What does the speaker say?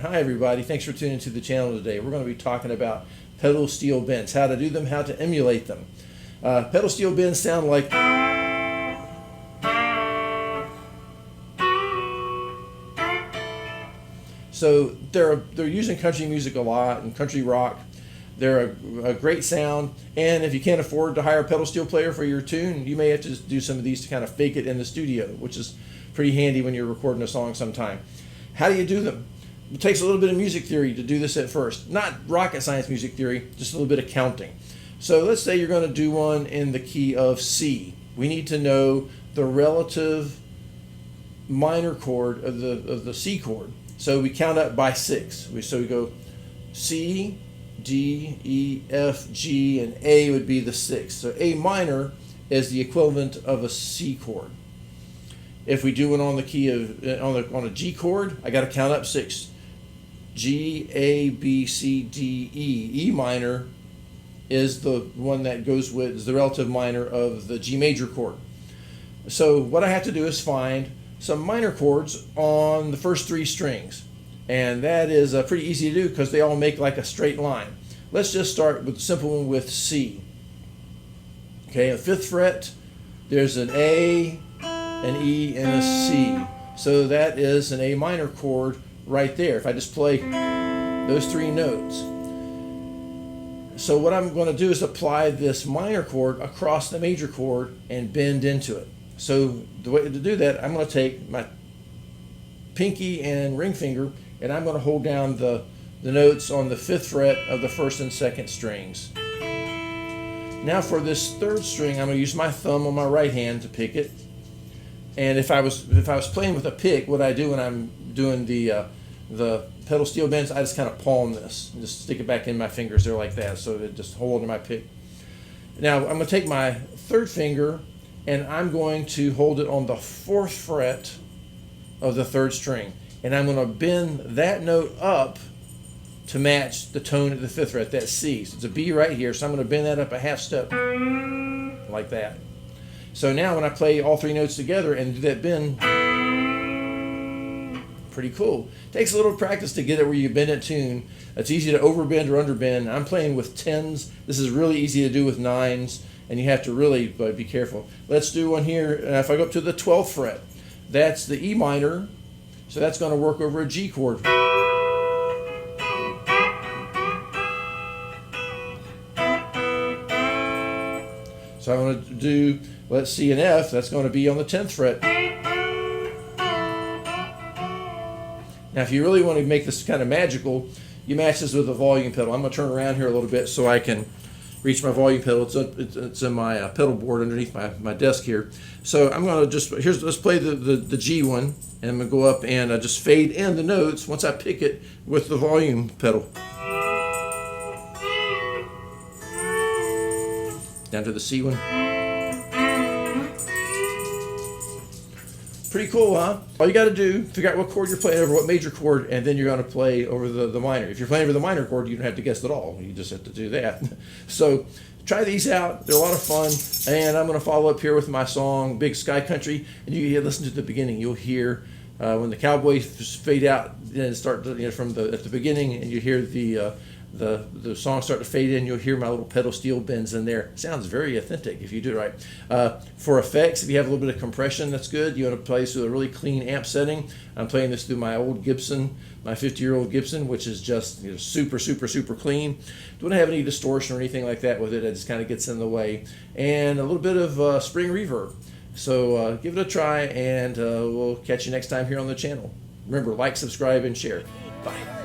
Hi everybody, thanks for tuning to the channel today. We're going to be talking about pedal steel bends, how to do them, how to emulate them. Pedal steel bends sound like so they're using country music a lot and country rock. They're a great sound, and if you can't afford to hire a pedal steel player for your tune, you may have to just do some of these to kind of fake it in the studio, which is pretty handy when you're recording a song sometime. How do you do them? It takes a little bit of music theory to do this at first. Not rocket science music theory, just a little bit of counting. So let's say you're going to do one in the key of C. We need to know the relative minor chord of the C chord. So we count up by 6. So we go C, D, E, F, G, and A would be the 6th. So A minor is the equivalent of a C chord. If we do it on the key of on a G chord, I got to count up 6. G, A, B, C, D, E. E minor is the one that goes with is the relative minor of the G major chord. So what I have to do is find some minor chords on the first 3 strings, and that is pretty easy to do because they all make like a straight line. Let's just start with the simple one with C. Okay, on the 5th fret, there's an A, an E, and a C. So that is an A minor chord right there. If I just play those 3 notes. So what I'm going to do is apply this minor chord across the major chord and bend into it. So the way to do that, I'm going to take my pinky and ring finger and I'm going to hold down the notes on the 5th fret of the 1st and 2nd strings. Now for this 3rd string, I'm going to use my thumb on my right hand to pick it. And if I was playing with a pick, what I do when I'm doing the pedal steel bends, I just kind of palm this and just stick it back in my fingers there like that, so it just hold in my pick. Now I'm going to take my 3rd finger and I'm going to hold it on the 4th fret of the 3rd string, and I'm going to bend that note up to match the tone of the 5th fret, that C. So it's a B right here, so I'm going to bend that up a half step like that. So now when I play all 3 notes together and do that bend, pretty cool. Takes a little practice to get it where you bend a tune. It's easy to overbend or underbend. I'm playing with 10s. This is really easy to do with 9s, and you have to really be careful. Let's do one here. If I go up to the 12th fret, that's the E minor, so that's going to work over a G chord. So I'm going to do, let's see, an F, that's going to be on the 10th fret. Now if you really want to make this kind of magical, you match this with a volume pedal. I'm going to turn around here a little bit so I can reach my volume pedal. It's in my pedal board underneath my desk here. So I'm going to just, let's play the G one, and I'm going to go up and just fade in the notes once I pick it with the volume pedal. Down to the C one. Pretty cool, huh? All you got to do, figure out what chord you're playing over, what major chord, and then you're going to play over the minor. If you're playing over the minor chord, you don't have to guess at all. You just have to do that. So try these out. They're a lot of fun. And I'm going to follow up here with my song, Big Sky Country. And you listen to the beginning. You'll hear when the cowboys fade out and start from at the beginning, and you hear the song start to fade in, you'll hear my little pedal steel bends in there. Sounds very authentic if you do it right. For effects, if you have a little bit of compression, that's good. You want to play this with a really clean amp setting. I'm playing this through my old Gibson, my 50-year-old Gibson, which is just super, super, super clean. Don't have any distortion or anything like that with it. It just kind of gets in the way. And a little bit of spring reverb. So give it a try, and we'll catch you next time here on the channel. Remember, like, subscribe, and share. Bye.